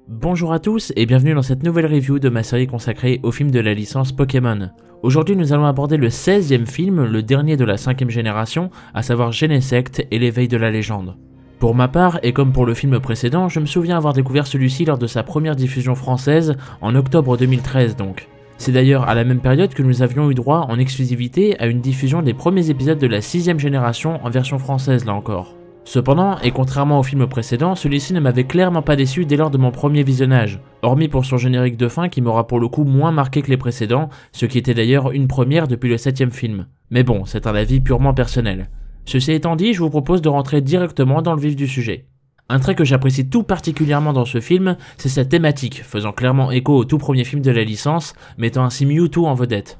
Bonjour à tous et bienvenue dans cette nouvelle review de ma série consacrée aux films de la licence Pokémon. Aujourd'hui nous allons aborder le 16e film, le dernier de la 5e génération, à savoir Genesect et l'éveil de la légende. Pour ma part, et comme pour le film précédent, je me souviens avoir découvert celui-ci lors de sa première diffusion française, en octobre 2013 donc. C'est d'ailleurs à la même période que nous avions eu droit en exclusivité à une diffusion des premiers épisodes de la 6e génération en version française là encore. Cependant, et contrairement au film précédent, celui-ci ne m'avait clairement pas déçu dès lors de mon premier visionnage, hormis pour son générique de fin qui m'aura pour le coup moins marqué que les précédents, ce qui était d'ailleurs une première depuis le 7e film. Mais bon, c'est un avis purement personnel. Ceci étant dit, je vous propose de rentrer directement dans le vif du sujet. Un trait que j'apprécie tout particulièrement dans ce film, c'est sa thématique, faisant clairement écho au tout premier film de la licence, mettant ainsi Mewtwo en vedette.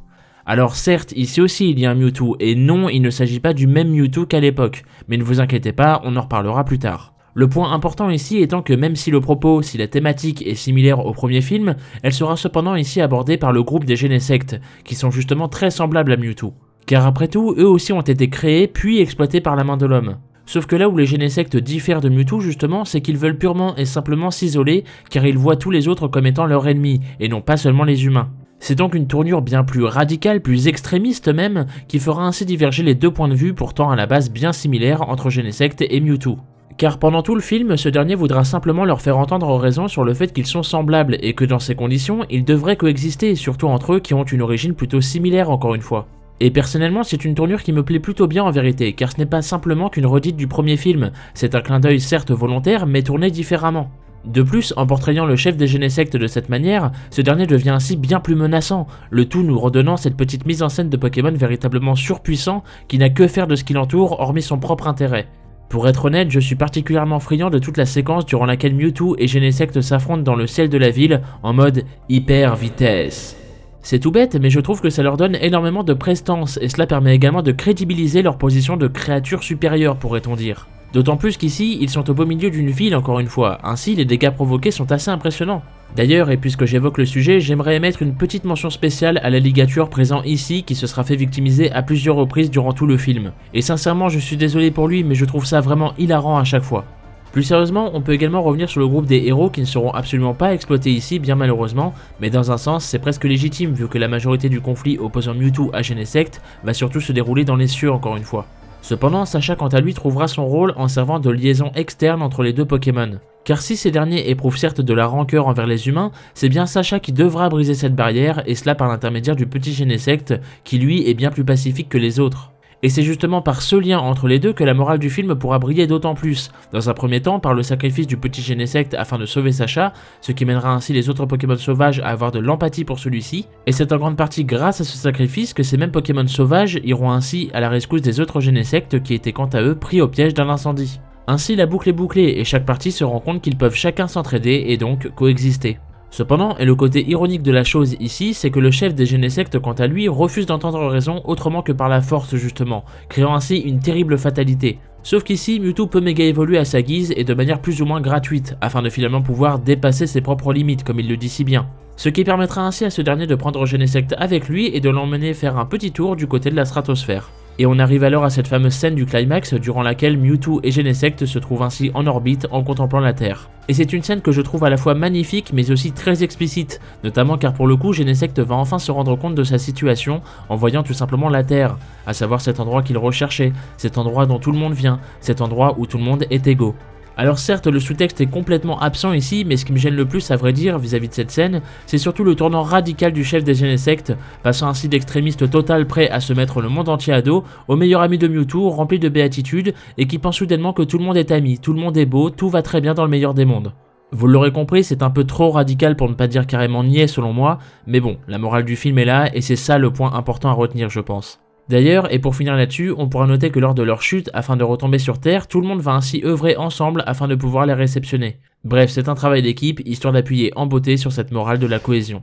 Alors certes, ici aussi il y a un Mewtwo, et non, il ne s'agit pas du même Mewtwo qu'à l'époque, mais ne vous inquiétez pas, on en reparlera plus tard. Le point important ici étant que même si le propos, si la thématique est similaire au premier film, elle sera cependant ici abordée par le groupe des Genesect, qui sont justement très semblables à Mewtwo. Car après tout, eux aussi ont été créés puis exploités par la main de l'homme. Sauf que là où les Genesect diffèrent de Mewtwo justement, c'est qu'ils veulent purement et simplement s'isoler, car ils voient tous les autres comme étant leurs ennemis, et non pas seulement les humains. C'est donc une tournure bien plus radicale, plus extrémiste même, qui fera ainsi diverger les deux points de vue pourtant à la base bien similaires entre Genesect et Mewtwo. Car pendant tout le film, ce dernier voudra simplement leur faire entendre raison sur le fait qu'ils sont semblables et que dans ces conditions, ils devraient coexister, surtout entre eux qui ont une origine plutôt similaire encore une fois. Et personnellement, c'est une tournure qui me plaît plutôt bien en vérité, car ce n'est pas simplement qu'une redite du premier film, c'est un clin d'œil certes volontaire, mais tourné différemment. De plus, en portrayant le chef des Genesect de cette manière, ce dernier devient ainsi bien plus menaçant, le tout nous redonnant cette petite mise en scène de Pokémon véritablement surpuissant qui n'a que faire de ce qui l'entoure hormis son propre intérêt. Pour être honnête, je suis particulièrement friand de toute la séquence durant laquelle Mewtwo et Genesect s'affrontent dans le ciel de la ville en mode hyper vitesse. C'est tout bête, mais je trouve que ça leur donne énormément de prestance et cela permet également de crédibiliser leur position de créature supérieure, pourrait-on dire. D'autant plus qu'ici, ils sont au beau milieu d'une ville encore une fois, ainsi les dégâts provoqués sont assez impressionnants. D'ailleurs, et puisque j'évoque le sujet, j'aimerais émettre une petite mention spéciale à l'alligator présent ici qui se sera fait victimiser à plusieurs reprises durant tout le film. Et sincèrement, je suis désolé pour lui, mais je trouve ça vraiment hilarant à chaque fois. Plus sérieusement, on peut également revenir sur le groupe des héros qui ne seront absolument pas exploités ici, bien malheureusement, mais dans un sens, c'est presque légitime vu que la majorité du conflit opposant Mewtwo à Genesect va surtout se dérouler dans les cieux encore une fois. Cependant, Sacha quant à lui trouvera son rôle en servant de liaison externe entre les deux Pokémon. Car si ces derniers éprouvent certes de la rancœur envers les humains, c'est bien Sacha qui devra briser cette barrière, et cela par l'intermédiaire du petit Genesect, qui lui est bien plus pacifique que les autres. Et c'est justement par ce lien entre les deux que la morale du film pourra briller d'autant plus. Dans un premier temps, par le sacrifice du petit Genesect afin de sauver Sacha, ce qui mènera ainsi les autres Pokémon sauvages à avoir de l'empathie pour celui-ci, et c'est en grande partie grâce à ce sacrifice que ces mêmes Pokémon sauvages iront ainsi à la rescousse des autres Genesect qui étaient quant à eux pris au piège d'un incendie. Ainsi la boucle est bouclée et chaque partie se rend compte qu'ils peuvent chacun s'entraider et donc coexister. Cependant, et le côté ironique de la chose ici, c'est que le chef des Genesect quant à lui refuse d'entendre raison autrement que par la force justement, créant ainsi une terrible fatalité. Sauf qu'ici, Mewtwo peut méga évoluer à sa guise et de manière plus ou moins gratuite, afin de finalement pouvoir dépasser ses propres limites comme il le dit si bien. Ce qui permettra ainsi à ce dernier de prendre Genesect avec lui et de l'emmener faire un petit tour du côté de la stratosphère. Et on arrive alors à cette fameuse scène du climax durant laquelle Mewtwo et Genesect se trouvent ainsi en orbite en contemplant la Terre. Et c'est une scène que je trouve à la fois magnifique mais aussi très explicite, notamment car pour le coup Genesect va enfin se rendre compte de sa situation en voyant tout simplement la Terre, à savoir cet endroit qu'il recherchait, cet endroit dont tout le monde vient, cet endroit où tout le monde est égaux. Alors certes, le sous-texte est complètement absent ici, mais ce qui me gêne le plus à vrai dire vis-à-vis de cette scène, c'est surtout le tournant radical du chef des Genesect, passant ainsi d'extrémiste total prêt à se mettre le monde entier à dos, au meilleur ami de Mewtwo, rempli de béatitude, et qui pense soudainement que tout le monde est ami, tout le monde est beau, tout va très bien dans le meilleur des mondes. Vous l'aurez compris, c'est un peu trop radical pour ne pas dire carrément niais selon moi, mais bon, la morale du film est là, et c'est ça le point important à retenir je pense. D'ailleurs, et pour finir là-dessus, on pourra noter que lors de leur chute, afin de retomber sur Terre, tout le monde va ainsi œuvrer ensemble afin de pouvoir les réceptionner. Bref, c'est un travail d'équipe, histoire d'appuyer en beauté sur cette morale de la cohésion.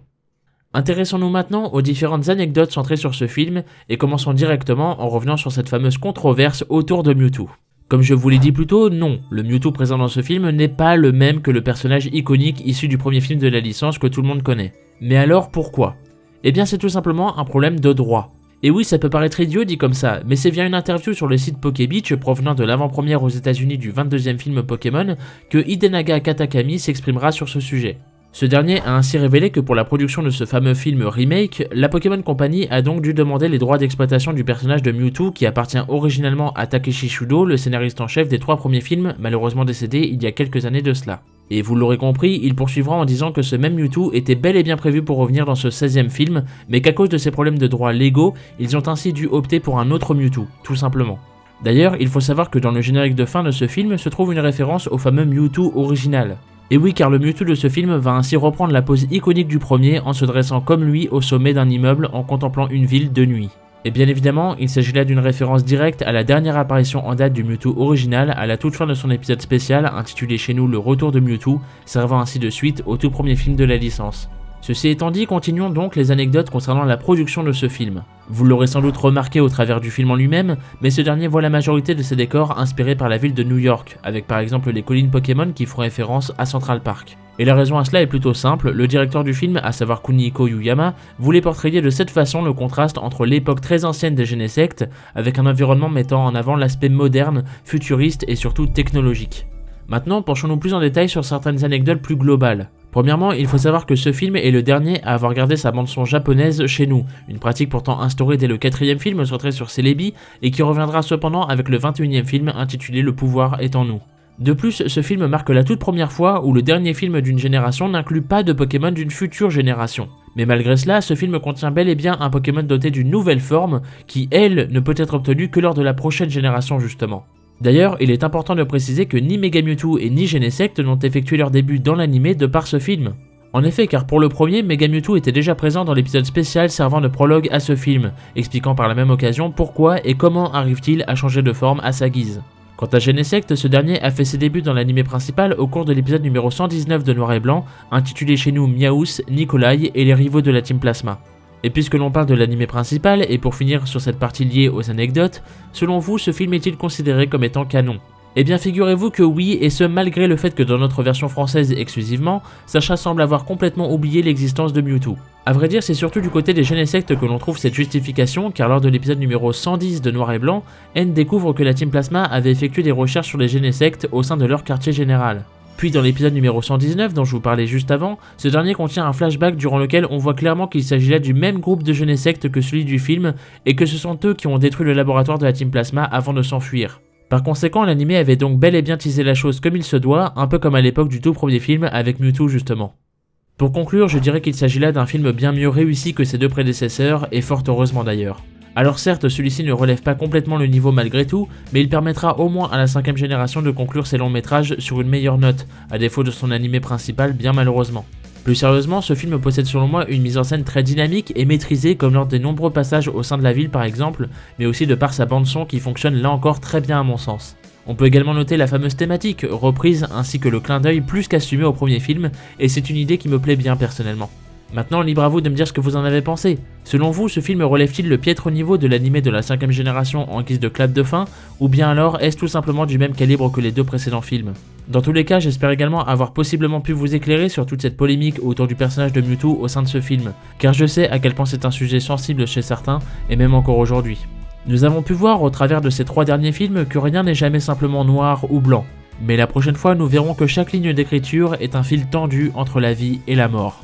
Intéressons-nous maintenant aux différentes anecdotes centrées sur ce film, et commençons directement en revenant sur cette fameuse controverse autour de Mewtwo. Comme je vous l'ai dit plus tôt, non, le Mewtwo présent dans ce film n'est pas le même que le personnage iconique issu du premier film de la licence que tout le monde connaît. Mais alors pourquoi ? Eh bien c'est tout simplement un problème de droit. Et oui, ça peut paraître idiot dit comme ça, mais c'est via une interview sur le site PokéBeach provenant de l'avant-première aux États-Unis du 22e film Pokémon que Hidenaga Katakami s'exprimera sur ce sujet. Ce dernier a ainsi révélé que pour la production de ce fameux film remake, la Pokémon Company a donc dû demander les droits d'exploitation du personnage de Mewtwo qui appartient originalement à Takeshi Shudo, le scénariste en chef des 3 premiers films, malheureusement décédé il y a quelques années de cela. Et vous l'aurez compris, il poursuivra en disant que ce même Mewtwo était bel et bien prévu pour revenir dans ce 16e film, mais qu'à cause de ces problèmes de droits légaux, ils ont ainsi dû opter pour un autre Mewtwo, tout simplement. D'ailleurs, il faut savoir que dans le générique de fin de ce film se trouve une référence au fameux Mewtwo original. Et oui, car le Mewtwo de ce film va ainsi reprendre la pose iconique du premier en se dressant comme lui au sommet d'un immeuble en contemplant une ville de nuit. Et bien évidemment, il s'agit là d'une référence directe à la dernière apparition en date du Mewtwo original à la toute fin de son épisode spécial intitulé chez nous Le Retour de Mewtwo, servant ainsi de suite au tout premier film de la licence. Ceci étant dit, continuons donc les anecdotes concernant la production de ce film. Vous l'aurez sans doute remarqué au travers du film en lui-même, mais ce dernier voit la majorité de ses décors inspirés par la ville de New York, avec par exemple les collines Pokémon qui font référence à Central Park. Et la raison à cela est plutôt simple, le directeur du film, à savoir Kunihiko Yuyama, voulait portrayer de cette façon le contraste entre l'époque très ancienne des Genesect, avec un environnement mettant en avant l'aspect moderne, futuriste et surtout technologique. Maintenant, penchons-nous plus en détail sur certaines anecdotes plus globales. Premièrement, il faut savoir que ce film est le dernier à avoir gardé sa bande-son japonaise chez nous, une pratique pourtant instaurée dès le 4e film centré sur Celebi et qui reviendra cependant avec le 21e film intitulé Le pouvoir est en nous. De plus, ce film marque la toute première fois où le dernier film d'une génération n'inclut pas de Pokémon d'une future génération. Mais malgré cela, ce film contient bel et bien un Pokémon doté d'une nouvelle forme qui, elle, ne peut être obtenue que lors de la prochaine génération justement. D'ailleurs, il est important de préciser que ni Mega Mewtwo et ni Genesect n'ont effectué leur début dans l'anime de par ce film. En effet, car pour le premier, Mega Mewtwo était déjà présent dans l'épisode spécial servant de prologue à ce film, expliquant par la même occasion pourquoi et comment arrive-t-il à changer de forme à sa guise. Quant à Genesect, ce dernier a fait ses débuts dans l'anime principal au cours de l'épisode numéro 119 de Noir et Blanc, intitulé chez nous Miaous, Nikolai et les rivaux de la Team Plasma. Et puisque l'on parle de l'anime principal, et pour finir sur cette partie liée aux anecdotes, selon vous, ce film est-il considéré comme étant canon? Eh bien figurez-vous que oui, et ce malgré le fait que dans notre version française exclusivement, Sacha semble avoir complètement oublié l'existence de Mewtwo. A vrai dire, c'est surtout du côté des Genesect que l'on trouve cette justification, car lors de l'épisode numéro 110 de Noir et Blanc, N découvre que la Team Plasma avait effectué des recherches sur les Genesect au sein de leur quartier général. Puis dans l'épisode numéro 119 dont je vous parlais juste avant, ce dernier contient un flashback durant lequel on voit clairement qu'il s'agit là du même groupe de Genesect que celui du film et que ce sont eux qui ont détruit le laboratoire de la Team Plasma avant de s'enfuir. Par conséquent, l'anime avait donc bel et bien teasé la chose comme il se doit, un peu comme à l'époque du tout premier film avec Mewtwo justement. Pour conclure, je dirais qu'il s'agit là d'un film bien mieux réussi que ses deux prédécesseurs, et fort heureusement d'ailleurs. Alors certes, celui-ci ne relève pas complètement le niveau malgré tout, mais il permettra au moins à la 5ème génération de conclure ses longs métrages sur une meilleure note, à défaut de son animé principal bien malheureusement. Plus sérieusement, ce film possède selon moi une mise en scène très dynamique et maîtrisée comme lors des nombreux passages au sein de la ville par exemple, mais aussi de par sa bande son qui fonctionne là encore très bien à mon sens. On peut également noter la fameuse thématique, reprise ainsi que le clin d'œil plus qu'assumé au premier film, et c'est une idée qui me plaît bien personnellement. Maintenant, libre à vous de me dire ce que vous en avez pensé. Selon vous, ce film relève-t-il le piètre niveau de l'animé de la 5ème génération en guise de clap de fin, ou bien alors est-ce tout simplement du même calibre que les deux précédents films? Dans tous les cas, j'espère également avoir possiblement pu vous éclairer sur toute cette polémique autour du personnage de Mewtwo au sein de ce film, car je sais à quel point c'est un sujet sensible chez certains, et même encore aujourd'hui. Nous avons pu voir au travers de ces 3 derniers films que rien n'est jamais simplement noir ou blanc, mais la prochaine fois nous verrons que chaque ligne d'écriture est un fil tendu entre la vie et la mort.